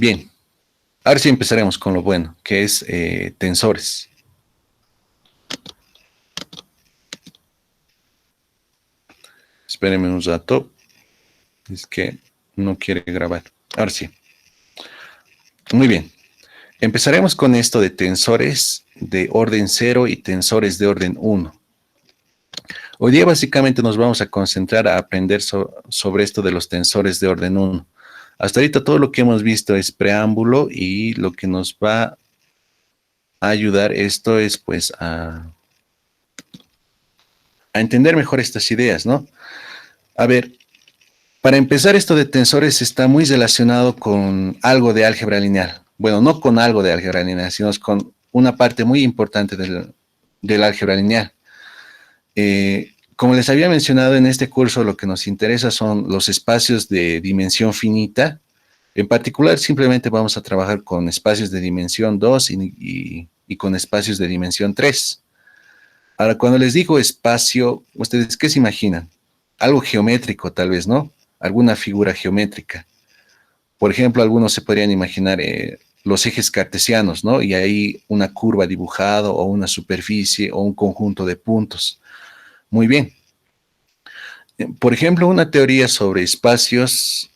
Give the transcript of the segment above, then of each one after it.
Bien, ahora sí empezaremos con lo bueno, que es tensores. Espérenme un rato, es que no quiere grabar. Ahora sí. Muy bien. Empezaremos con esto de tensores de orden cero y tensores de orden uno. Hoy día básicamente nos vamos a concentrar a aprender sobre esto de los tensores de orden uno. Hasta ahorita todo lo que hemos visto es preámbulo y lo que nos va a ayudar esto es pues a entender mejor estas ideas, ¿no? A ver, para empezar, esto de tensores está muy relacionado con algo de álgebra lineal. Bueno, no con algo de álgebra lineal, sino con una parte muy importante del álgebra lineal. Como les había mencionado en este curso, lo que nos interesa son los espacios de dimensión finita. En particular, simplemente vamos a trabajar con espacios de dimensión 2 y con espacios de dimensión 3. Ahora, cuando les digo espacio, ¿ustedes qué se imaginan? Algo geométrico, tal vez, ¿no? Alguna figura geométrica. Por ejemplo, algunos se podrían imaginar los ejes cartesianos, ¿no? Y ahí una curva dibujada o una superficie o un conjunto de puntos. Muy bien. Por ejemplo, una teoría sobre espacios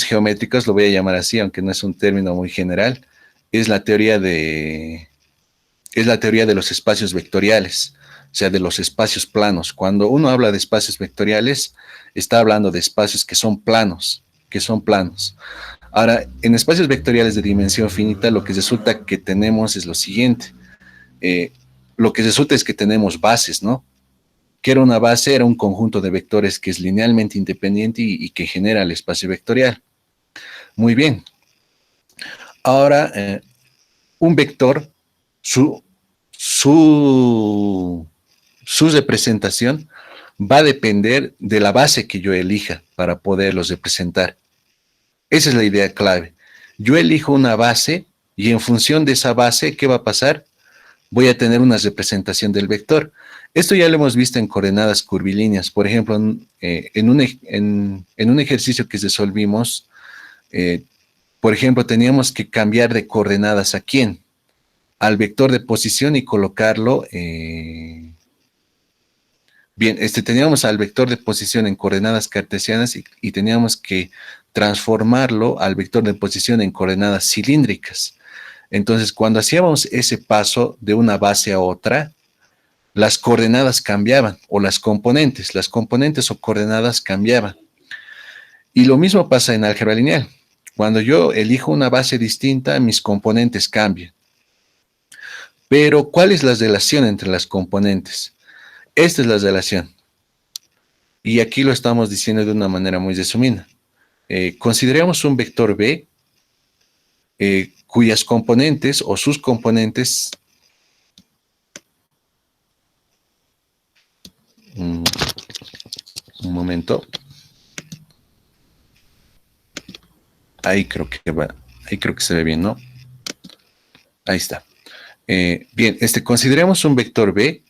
geométricos, lo voy a llamar así, aunque no es un término muy general, es la teoría de los espacios vectoriales, o sea, de los espacios planos. Cuando uno habla de espacios vectoriales, está hablando de espacios que son planos, que son planos. Ahora, en espacios vectoriales de dimensión finita, lo que resulta que tenemos es lo siguiente. Eh, lo que resulta es que tenemos bases, ¿no? Que era una base, era un conjunto de vectores que es linealmente independiente y que genera el espacio vectorial. Muy bien. Ahora, un vector, su, su, su representación va a depender de la base que yo elija para poderlos representar. Esa es la idea clave. Yo elijo una base y en función de esa base, ¿qué va a pasar? Voy a tener una representación del vector. Esto ya lo hemos visto en coordenadas curvilíneas. Por ejemplo, en un ejercicio que resolvimos, eh, por ejemplo, teníamos que cambiar de coordenadas a quién, al vector de posición y colocarlo. Bien, teníamos al vector de posición en coordenadas cartesianas y teníamos que transformarlo al vector de posición en coordenadas cilíndricas. Entonces, cuando hacíamos ese paso de una base a otra, las coordenadas cambiaban, o las componentes o coordenadas cambiaban. Y lo mismo pasa en álgebra lineal. Cuando yo elijo una base distinta, mis componentes cambian. Pero, ¿cuál es la relación entre las componentes? Esta es la relación. Y aquí lo estamos diciendo de una manera muy resumida. Consideremos un vector B cuyas componentes o sus componentes un momento. Ahí creo que va, ahí creo que se ve bien, ¿no? Ahí está. Bien, consideremos un vector B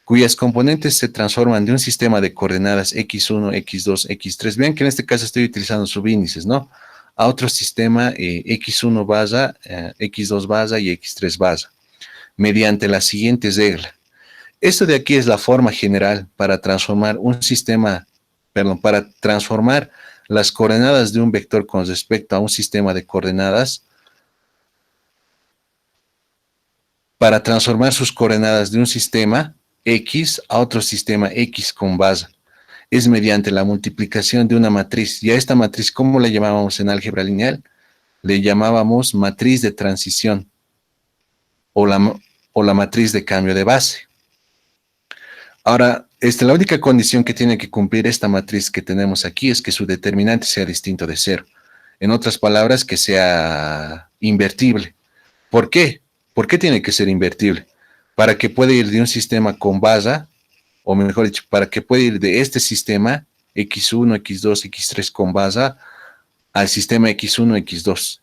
cuyas componentes se transforman de un sistema de coordenadas x1, x2, x3. Vean que en este caso estoy utilizando subíndices, ¿no? A otro sistema x1 barra, x2 barra y x3 barra, mediante la siguiente regla. Esto de aquí es la forma general para transformar un sistema, perdón, para transformar las coordenadas de un vector con respecto a un sistema de coordenadas, para transformar sus coordenadas de un sistema X a otro sistema X con base. Es mediante la multiplicación de una matriz. Y a esta matriz, ¿cómo la llamábamos en álgebra lineal? Le llamábamos matriz de transición o la matriz de cambio de base. Ahora, la única condición que tiene que cumplir esta matriz que tenemos aquí es que su determinante sea distinto de cero. En otras palabras, que sea invertible. ¿Por qué? ¿Por qué tiene que ser invertible? Para que pueda ir de un sistema con base, o mejor dicho, para que pueda ir de este sistema x1, x2, x3 con base al sistema x1, x2.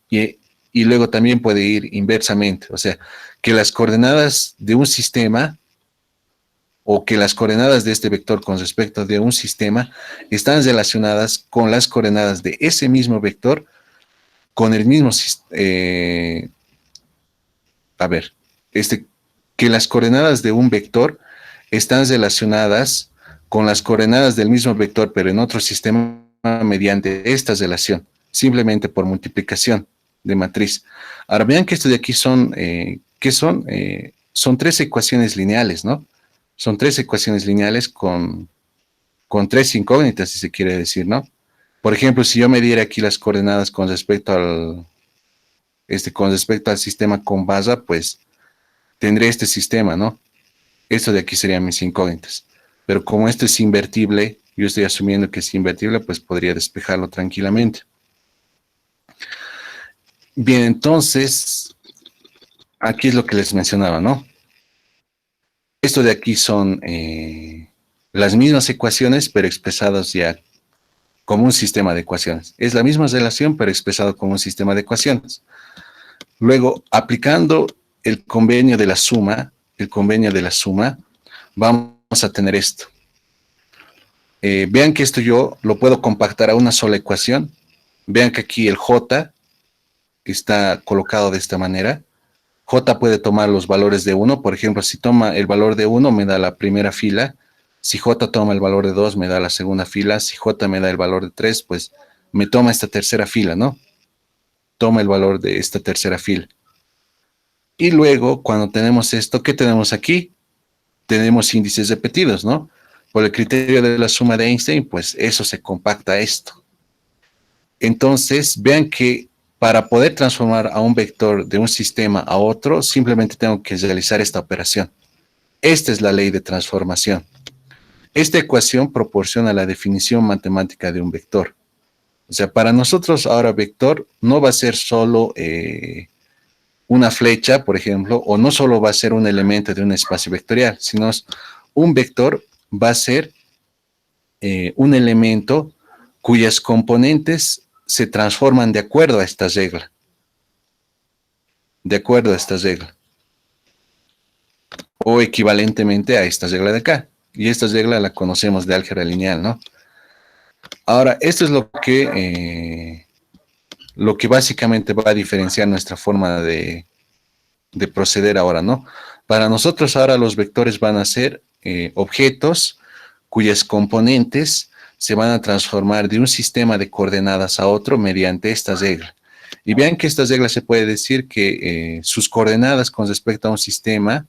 Y luego también puede ir inversamente, o sea, que las coordenadas de un sistema o que las coordenadas de este vector con respecto de un sistema están relacionadas con las coordenadas de ese mismo vector con el mismo, a ver, que las coordenadas de un vector están relacionadas con las coordenadas del mismo vector, pero en otro sistema mediante esta relación, simplemente por multiplicación de matriz. Ahora vean que esto de aquí son, ¿qué son? Son tres ecuaciones lineales, ¿no? Son tres ecuaciones lineales con tres incógnitas, si se quiere decir, ¿no? Por ejemplo, si yo me diera aquí las coordenadas con respecto al sistema con base, pues tendré este sistema, ¿no? Esto de aquí serían mis incógnitas. Pero como esto es invertible, yo estoy asumiendo que es invertible, pues podría despejarlo tranquilamente. Bien, entonces, aquí es lo que les mencionaba, ¿no? Esto de aquí son las mismas ecuaciones, pero expresadas ya como un sistema de ecuaciones. Es la misma relación, pero expresado como un sistema de ecuaciones. Luego, aplicando el convenio de la suma, vamos a tener esto. Vean que esto yo lo puedo compactar a una sola ecuación. Vean que aquí el J está colocado de esta manera. J puede tomar los valores de 1. Por ejemplo, si toma el valor de 1, me da la primera fila. Si J toma el valor de 2, me da la segunda fila. Si J me da el valor de 3, pues me toma esta tercera fila, ¿no? Toma el valor de esta tercera fila. Y luego, cuando tenemos esto, ¿qué tenemos aquí? Tenemos índices repetidos, ¿no? Por el criterio de la suma de Einstein, pues eso se compacta a esto. Entonces, vean que para poder transformar a un vector de un sistema a otro, simplemente tengo que realizar esta operación. Esta es la ley de transformación. Esta ecuación proporciona la definición matemática de un vector. O sea, para nosotros ahora vector no va a ser solo una flecha, por ejemplo, o no solo va a ser un elemento de un espacio vectorial, sino un vector va a ser un elemento cuyas componentes se transforman de acuerdo a esta regla. De acuerdo a esta regla. O equivalentemente a esta regla de acá. Y esta regla la conocemos de álgebra lineal, ¿no? Ahora, esto es lo que básicamente va a diferenciar nuestra forma de proceder ahora, ¿no? Para nosotros ahora los vectores van a ser objetos cuyas componentes se van a transformar de un sistema de coordenadas a otro mediante esta regla. Y vean que esta regla se puede decir que sus coordenadas con respecto a un sistema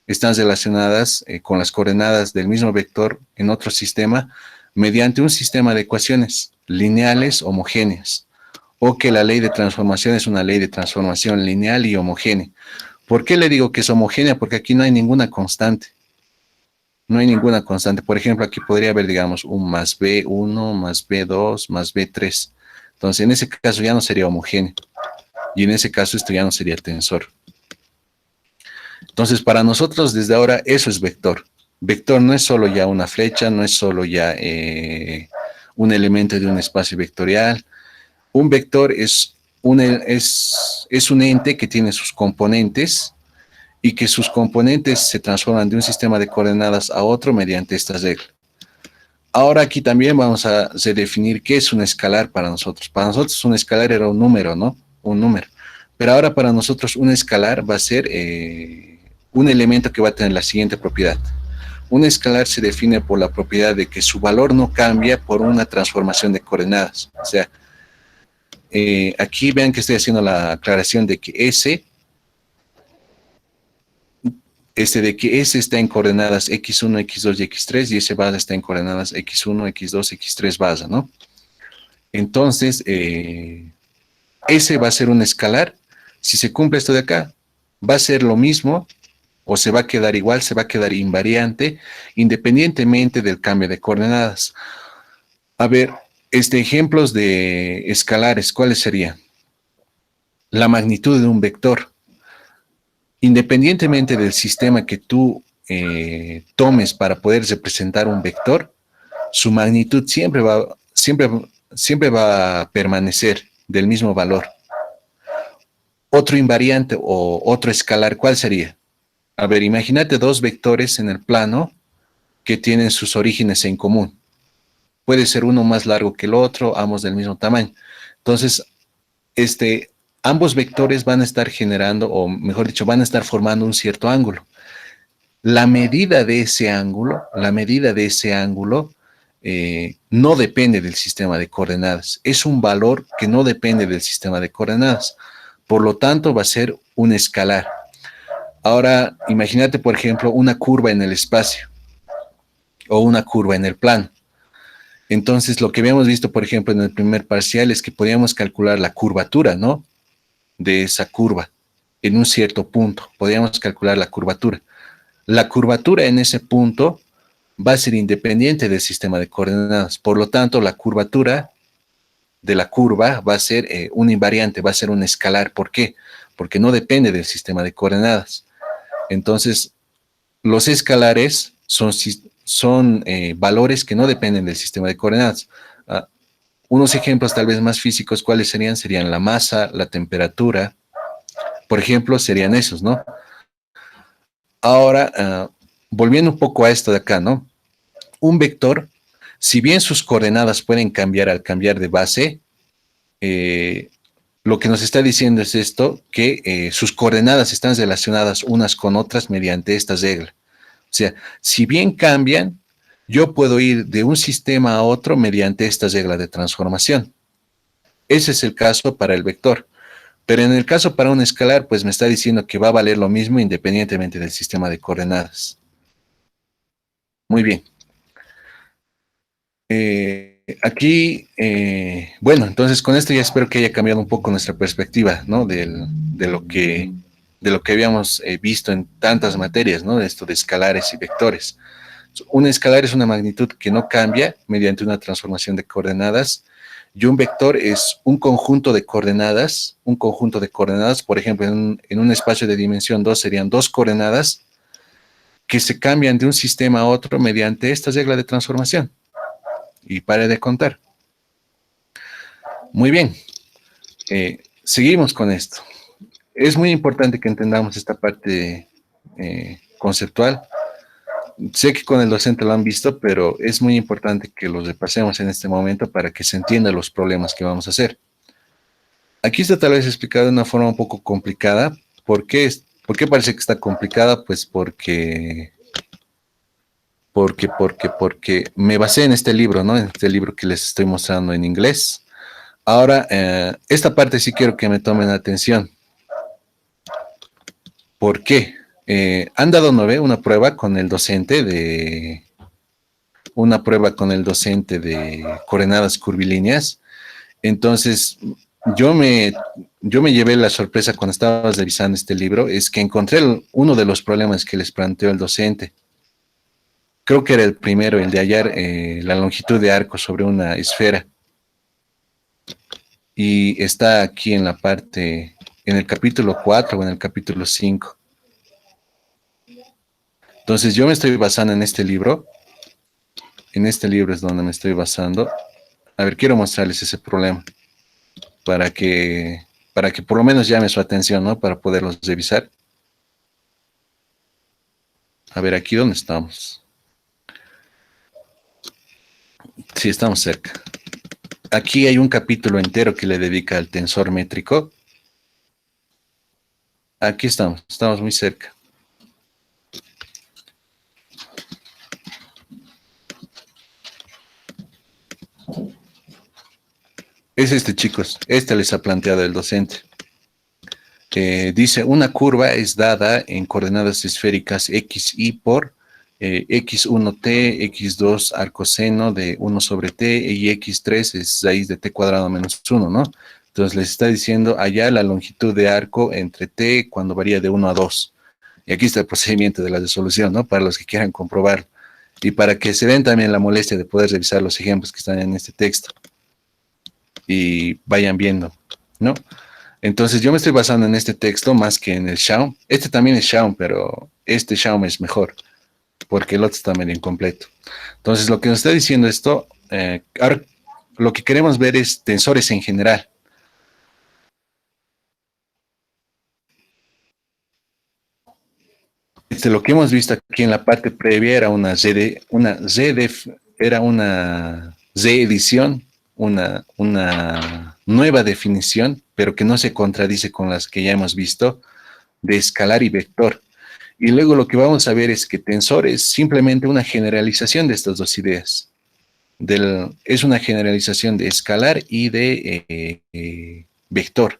están relacionadas con las coordenadas del mismo vector en otro sistema mediante un sistema de ecuaciones lineales homogéneas, o que la ley de transformación es una ley de transformación lineal y homogénea. ¿Por qué le digo que es homogénea? Porque aquí no hay ninguna constante. No hay ninguna constante. Por ejemplo, aquí podría haber, digamos, un más B1, más B2, más B3. Entonces, en ese caso ya no sería homogéneo. Y en ese caso esto ya no sería tensor. Entonces, para nosotros desde ahora eso es vector. Vector no es solo ya una flecha, no es solo ya un elemento de un espacio vectorial. Un vector es un ente que tiene sus componentes y que sus componentes se transforman de un sistema de coordenadas a otro mediante esta regla. Ahora aquí también vamos a redefinir qué es un escalar para nosotros. Para nosotros un escalar era un número, ¿no? Un número. Pero ahora para nosotros un escalar va a ser un elemento que va a tener la siguiente propiedad. Un escalar se define por la propiedad de que su valor no cambia por una transformación de coordenadas. O sea, aquí vean que estoy haciendo la aclaración de que de que S está en coordenadas x1, x2 y x3 y ese base está en coordenadas x1, x2, x3 base, ¿no? Entonces, S va a ser un escalar. Si se cumple esto de acá, va a ser lo mismo o se va a quedar igual, se va a quedar invariante independientemente del cambio de coordenadas. A ver, ejemplos de escalares, ¿cuáles serían? La magnitud de un vector. Independientemente del sistema que tú tomes para poder representar un vector, su magnitud siempre va a permanecer del mismo valor. Otro invariante o otro escalar, ¿cuál sería? A ver, imagínate dos vectores en el plano que tienen sus orígenes en común. Puede ser uno más largo que el otro, ambos del mismo tamaño. Entonces, ambos vectores van a estar generando, o mejor dicho, van a estar formando un cierto ángulo. La medida de ese ángulo, no depende del sistema de coordenadas. Es un valor que no depende del sistema de coordenadas. Por lo tanto, va a ser un escalar. Ahora, imagínate, por ejemplo, una curva en el espacio o una curva en el plano. Entonces, lo que habíamos visto, por ejemplo, en el primer parcial es que podíamos calcular la curvatura, ¿no? De esa curva en un cierto punto. Podíamos calcular la curvatura. La curvatura en ese punto va a ser independiente del sistema de coordenadas. Por lo tanto, la curvatura de la curva va a ser un invariante, va a ser un escalar. ¿Por qué? Porque no depende del sistema de coordenadas. Entonces, los escalares son valores que no dependen del sistema de coordenadas. Unos ejemplos tal vez más físicos, ¿cuáles serían? Serían la masa, la temperatura, por ejemplo, serían esos, ¿no? Ahora, volviendo un poco a esto de acá, ¿no? Un vector, si bien sus coordenadas pueden cambiar al cambiar de base, lo que nos está diciendo es esto, que sus coordenadas están relacionadas unas con otras mediante esta regla. O sea, si bien cambian, yo puedo ir de un sistema a otro mediante esta regla de transformación. Ese es el caso para el vector. Pero en el caso para un escalar, pues me está diciendo que va a valer lo mismo independientemente del sistema de coordenadas. Muy bien. Bueno, entonces con esto ya espero que haya cambiado un poco nuestra perspectiva, ¿no? De lo que habíamos visto en tantas materias, ¿no? De esto de escalares y vectores. Un escalar es una magnitud que no cambia mediante una transformación de coordenadas, y un vector es un conjunto de coordenadas, por ejemplo, en un espacio de dimensión 2 serían dos coordenadas que se cambian de un sistema a otro mediante esta regla de transformación. Y pare de contar. Muy bien, seguimos con esto. Es muy importante que entendamos esta parte conceptual. Sé que con el docente lo han visto, pero es muy importante que los repasemos en este momento para que se entiendan los problemas que vamos a hacer. Aquí está tal vez explicado de una forma un poco complicada. ¿Por qué parece que está complicada? Pues porque me basé en este libro, ¿no? En este libro que les estoy mostrando en inglés. Ahora, esta parte sí quiero que me tomen atención. ¿Por qué? Han dado una prueba con el docente de coordenadas curvilíneas. Entonces, yo me, yo me llevé la sorpresa cuando estaba revisando este libro, es que encontré uno de los problemas que les planteó el docente. Creo que era el primero, el de hallar la longitud de arco sobre una esfera. Y está aquí en el capítulo 4 o en el capítulo 5. Entonces yo me estoy basando en este libro. En este libro es donde me estoy basando. A ver, quiero mostrarles ese problema para que por lo menos llame su atención, ¿no? Para poderlos revisar. A ver, aquí dónde estamos. Sí, estamos cerca. Aquí hay un capítulo entero que le dedica al tensor métrico. Aquí estamos muy cerca. Es este, chicos. Este les ha planteado el docente. Dice, una curva es dada en coordenadas esféricas x, y por x1t, x2 arcoseno de 1 sobre t y x3 es raíz de t cuadrado menos 1, ¿no? Entonces les está diciendo allá la longitud de arco entre t cuando varía de 1 a 2. Y aquí está el procedimiento de la resolución, ¿no? Para los que quieran comprobar y para que se den también la molestia de poder revisar los ejemplos que están en este texto y vayan viendo, ¿no? Entonces yo me estoy basando en este texto más que en el Shaum. Este también es Shaum, pero este Shaum es mejor porque el otro está medio incompleto. Entonces lo que nos está diciendo esto, ahora lo que queremos ver es tensores en general. Lo que hemos visto aquí en la parte previa era una reedición una nueva definición, pero que no se contradice con las que ya hemos visto, de escalar y vector. Y luego lo que vamos a ver es que tensor es simplemente una generalización de estas dos ideas. Es una generalización de escalar y de vector.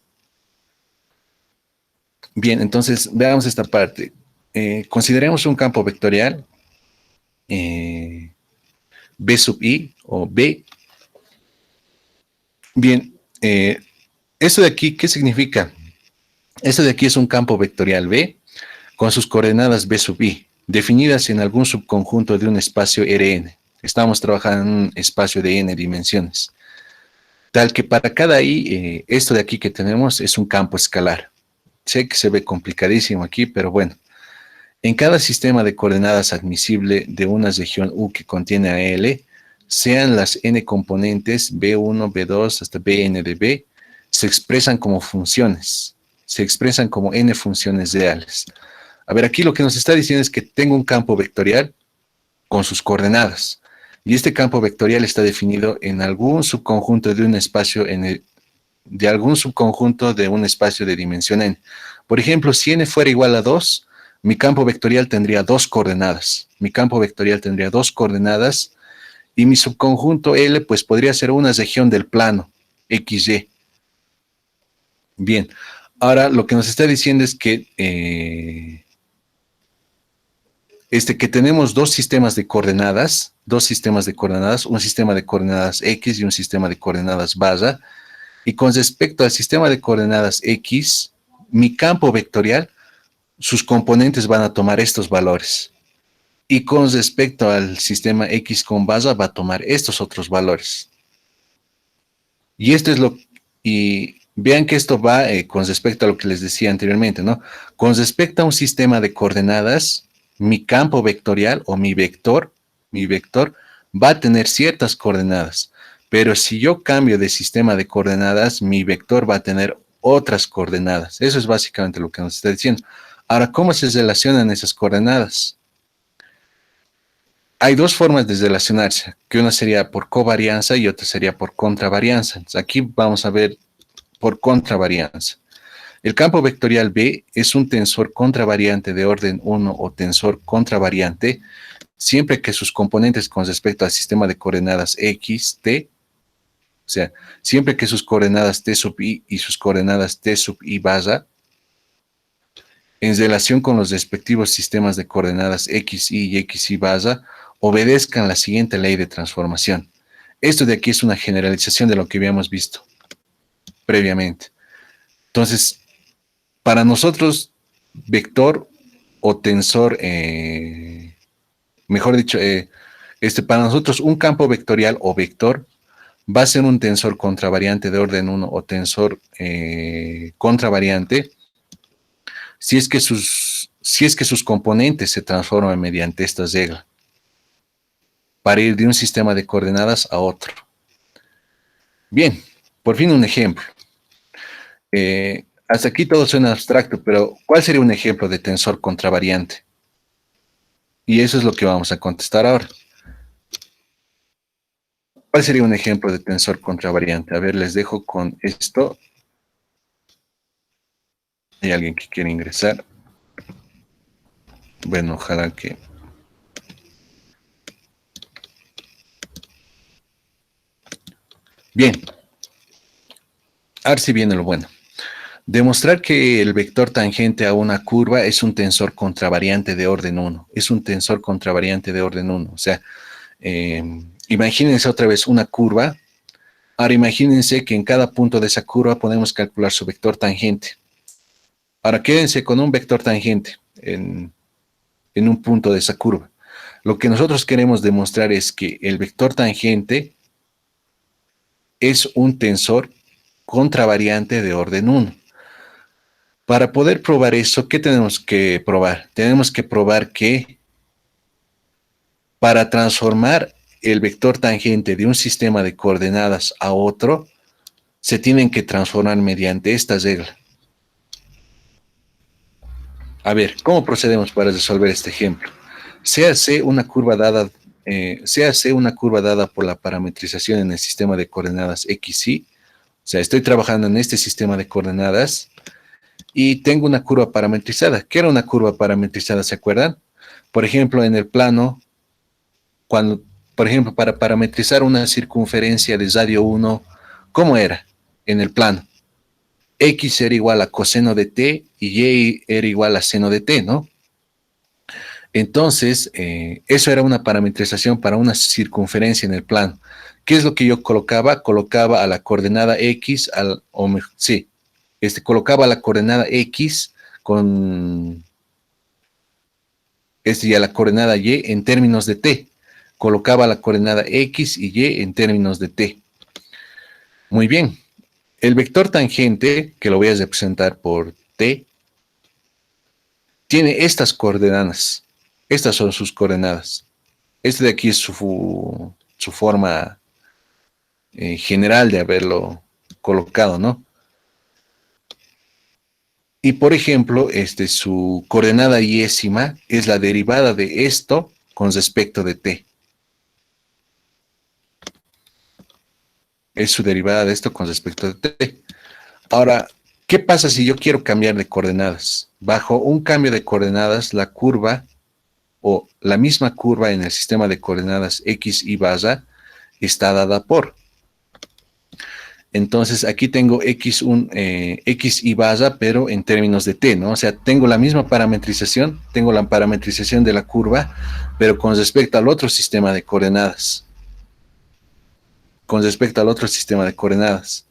Bien, entonces veamos esta parte. Consideremos un campo vectorial B sub I o B. Bien, esto de aquí, ¿qué significa? Esto de aquí es un campo vectorial B con sus coordenadas B sub I, definidas en algún subconjunto de un espacio Rn. Estamos trabajando en un espacio de n dimensiones. Tal que para cada I, esto de aquí que tenemos es un campo escalar. Sé que se ve complicadísimo aquí, pero bueno. En cada sistema de coordenadas admisible de una región U que contiene a L, sean las n componentes B1, B2 hasta Bn de B, se expresan como funciones, se expresan como n funciones reales. A ver, aquí lo que nos está diciendo es que tengo un campo vectorial con sus coordenadas, y este campo vectorial está definido en algún subconjunto de un espacio de algún subconjunto de un espacio de dimensión n. Por ejemplo, si n fuera igual a 2, mi campo vectorial tendría dos coordenadas. Mi campo vectorial tendría dos coordenadas y mi subconjunto L pues podría ser una región del plano XY. Bien, ahora lo que nos está diciendo es que, que tenemos dos sistemas de coordenadas, un sistema de coordenadas X y un sistema de coordenadas barra, y con respecto al sistema de coordenadas X, mi campo vectorial, sus componentes van a tomar estos valores. Y con respecto al sistema X con barra, va a tomar estos otros valores. Y esto es y vean que esto va con respecto a lo que les decía anteriormente, ¿no? Con respecto a un sistema de coordenadas, mi campo vectorial o mi vector va a tener ciertas coordenadas. Pero si yo cambio de sistema de coordenadas, mi vector va a tener otras coordenadas. Eso es básicamente lo que nos está diciendo. Ahora, ¿cómo se relacionan esas coordenadas? Hay dos formas de relacionarse, que una sería por covarianza y otra sería por contravarianza. Entonces, aquí vamos a ver por contravarianza. El campo vectorial B es un tensor contravariante de orden 1 o tensor contravariante siempre que sus componentes con respecto al sistema de coordenadas X, T, o sea, siempre que sus coordenadas T sub I y sus coordenadas T sub I barra, en relación con los respectivos sistemas de coordenadas XY y XY barra, obedezcan la siguiente ley de transformación. Esto de aquí es una generalización de lo que habíamos visto previamente. Entonces, para nosotros, vector o tensor, mejor dicho, para nosotros un campo vectorial o vector va a ser un tensor contravariante de orden 1 o tensor contravariante si es que sus componentes se transforman mediante esta regla para ir de un sistema de coordenadas a otro. Bien, por fin un ejemplo. Hasta aquí todo suena abstracto, pero ¿cuál sería un ejemplo de tensor contravariante? Y eso es lo que vamos a contestar ahora. ¿Cuál sería un ejemplo de tensor contravariante? A ver, les dejo con esto. ¿Hay alguien que quiere ingresar? Bueno, ojalá que... Bien. A ver si viene lo bueno. Demostrar que el vector tangente a una curva es un tensor contravariante de orden 1. Es un tensor contravariante de orden 1. O sea, imagínense otra vez una curva. Ahora imagínense que en cada punto de esa curva podemos calcular su vector tangente. Ahora quédense con un vector tangente en un punto de esa curva. Lo que nosotros queremos demostrar es que el vector tangente es un tensor contravariante de orden 1. Para poder probar eso, ¿qué tenemos que probar? Tenemos que probar que para transformar el vector tangente de un sistema de coordenadas a otro, se tienen que transformar mediante esta regla. A ver, ¿cómo procedemos para resolver este ejemplo? Sea C una curva dada se hace una curva dada por la parametrización en el sistema de coordenadas X, Y. O sea, estoy trabajando en este sistema de coordenadas y tengo una curva parametrizada. ¿Qué era una curva parametrizada? ¿Se acuerdan? Por ejemplo, en el plano, cuando, por ejemplo, para parametrizar una circunferencia de radio 1, ¿cómo era en el plano? X era igual a coseno de t y Y era igual a seno de t, ¿no? Entonces, eso era una parametrización para una circunferencia en el plano. ¿Qué es lo que yo colocaba? Colocaba a la coordenada X, sí, colocaba la coordenada X con, y a la coordenada Y en términos de t. Colocaba la coordenada X y Y en términos de t. Muy bien. El vector tangente, que lo voy a representar por t, tiene estas coordenadas. Estas son sus coordenadas. Este de aquí es su forma general de haberlo colocado, ¿no? Y por ejemplo, su coordenada yésima es la derivada de esto con respecto de t. Es su derivada de esto con respecto de t. Ahora, ¿qué pasa si yo quiero cambiar de coordenadas? Bajo un cambio de coordenadas, la curva o la misma curva en el sistema de coordenadas x y barra está dada por. Entonces aquí tengo x y barra, pero en términos de t, ¿no? O sea, tengo la misma parametrización, tengo la parametrización de la curva, pero con respecto al otro sistema de coordenadas. Con respecto al otro sistema de coordenadas.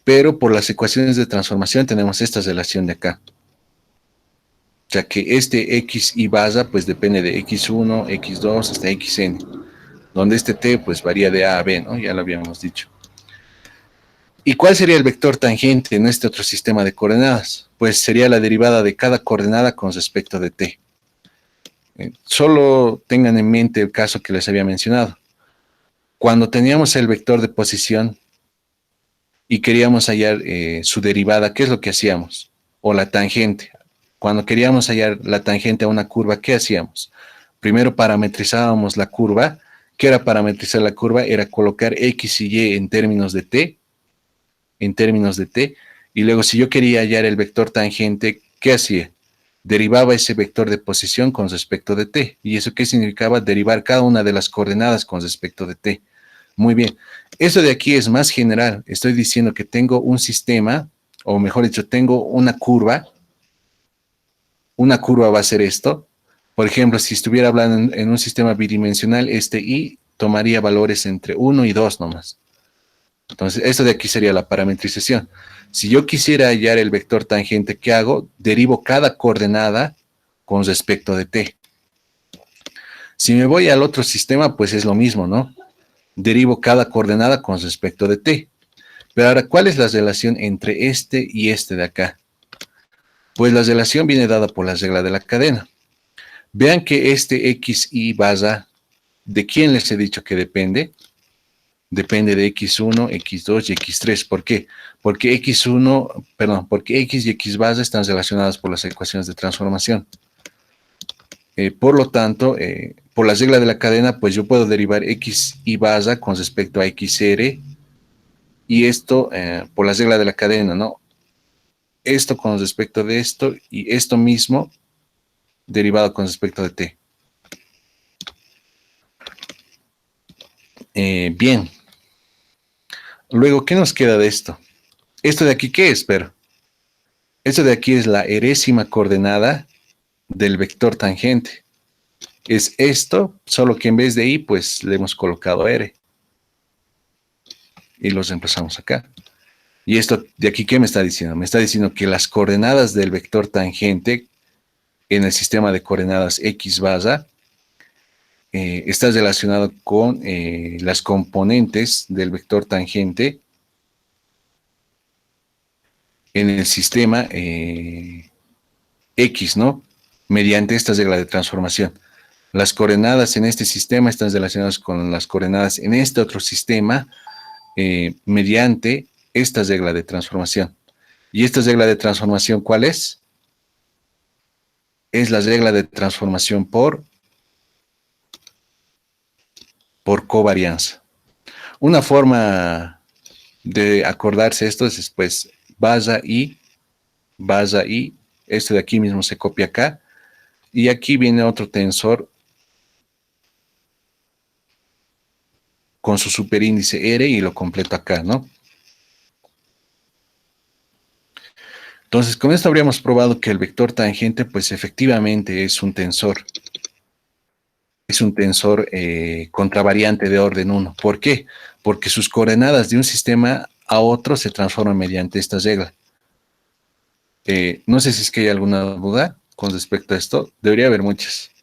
Pero por las ecuaciones de transformación tenemos esta relación de acá. O sea que este x y barra pues depende de x1, x2 hasta xn, donde este t pues varía de a a b, ¿no? Ya lo habíamos dicho. ¿Y cuál sería el vector tangente en este otro sistema de coordenadas? Pues sería la derivada de cada coordenada con respecto de t. Solo tengan en mente el caso que les había mencionado. Cuando teníamos el vector de posición y queríamos hallar su derivada, ¿qué es lo que hacíamos? O la tangente. Cuando queríamos hallar la tangente a una curva, ¿qué hacíamos? Primero parametrizábamos la curva. ¿Qué era parametrizar la curva? Era colocar x y y en términos de t, y luego si yo quería hallar el vector tangente, ¿qué hacía? Derivaba ese vector de posición con respecto de t. ¿Y eso qué significaba? Derivar cada una de las coordenadas con respecto de t. Muy bien. Eso de aquí es más general. Estoy diciendo que tengo un sistema, o mejor dicho, tengo una curva. Una curva va a ser esto. Por ejemplo, si estuviera hablando en un sistema bidimensional, este y tomaría valores entre 1 y 2 nomás. Entonces, esto de aquí sería la parametrización. Si yo quisiera hallar el vector tangente, ¿qué hago? Derivo cada coordenada con respecto de t. Si me voy al otro sistema, pues es lo mismo, ¿no? Derivo cada coordenada con respecto de t. Pero ahora, ¿cuál es la relación entre este y este de acá? Pues la relación viene dada por la regla de la cadena. Vean que este x y barra, ¿de quién les he dicho que depende? Depende de x1, x2 y x3. ¿Por qué? Porque porque x y x barra están relacionadas por las ecuaciones de transformación. Por lo tanto, por la regla de la cadena, pues yo puedo derivar x y barra con respecto a xr, y esto por la regla de la cadena, ¿no? Esto con respecto de esto y esto mismo derivado con respecto de t. Bien. Luego, ¿qué nos queda de esto? ¿Esto de aquí qué es, pero? Esto de aquí es la erésima coordenada del vector tangente. Es esto, solo que en vez de y, pues le hemos colocado r. Y los reemplazamos acá. Y esto de aquí, ¿qué me está diciendo? Me está diciendo que las coordenadas del vector tangente en el sistema de coordenadas x barra está relacionado con las componentes del vector tangente en el sistema X, ¿no? Mediante esta regla de transformación. Las coordenadas en este sistema están relacionadas con las coordenadas en este otro sistema mediante esta regla de transformación. ¿Y esta regla de transformación cuál es? Es la regla de transformación por por covarianza. Una forma de acordarse esto es pues basa y, este de aquí mismo se copia acá, y aquí viene otro tensor con su superíndice R y lo completo acá, ¿no? Entonces, con esto habríamos probado que el vector tangente, pues efectivamente es un tensor contravariante de orden 1. ¿Por qué? Porque sus coordenadas de un sistema a otro se transforman mediante esta regla. No sé si es que hay alguna duda con respecto a esto. Debería haber muchas.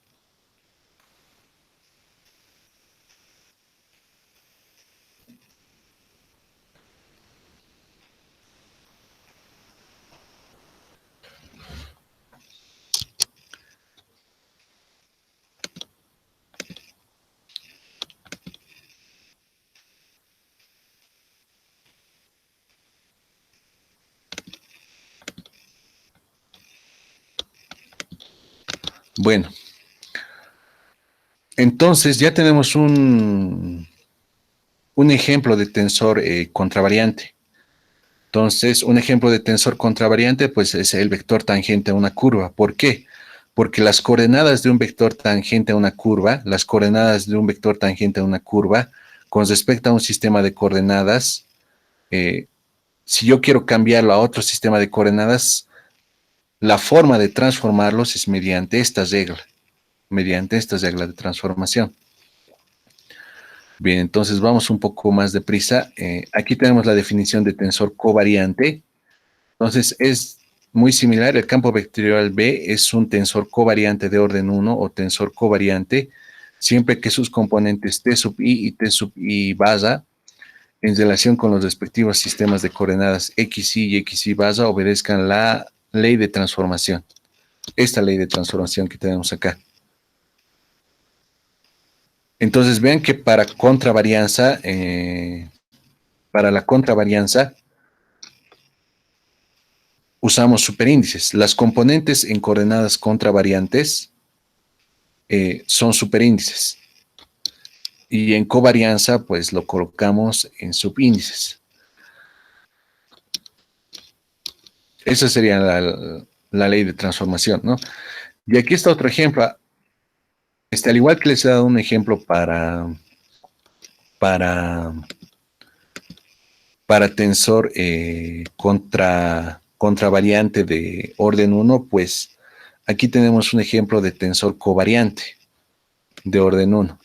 Bueno, entonces ya tenemos un ejemplo de tensor contravariante. Entonces, un ejemplo de tensor contravariante, pues es el vector tangente a una curva. ¿Por qué? Porque las coordenadas de un vector tangente a una curva, las coordenadas de un vector tangente a una curva, con respecto a un sistema de coordenadas, eh, si yo quiero cambiarlo a otro sistema de coordenadas, la forma de transformarlos es mediante esta regla de transformación. Bien, entonces vamos un poco más deprisa. Aquí tenemos la definición de tensor covariante. Entonces es muy similar. El campo vectorial B es un tensor covariante de orden 1 o tensor covariante, siempre que sus componentes T sub I y T sub I basa, en relación con los respectivos sistemas de coordenadas XY y XY basa, obedezcan la ley de transformación. Esta ley de transformación que tenemos acá. Entonces vean que para la contravarianza, usamos superíndices. Las componentes en coordenadas contravariantes son superíndices. Y en covarianza, pues lo colocamos en subíndices. Esa sería la ley de transformación, ¿no? Y aquí está otro ejemplo. Al igual que les he dado un ejemplo para, para tensor contravariante de orden 1, pues aquí tenemos un ejemplo de tensor covariante de orden 1.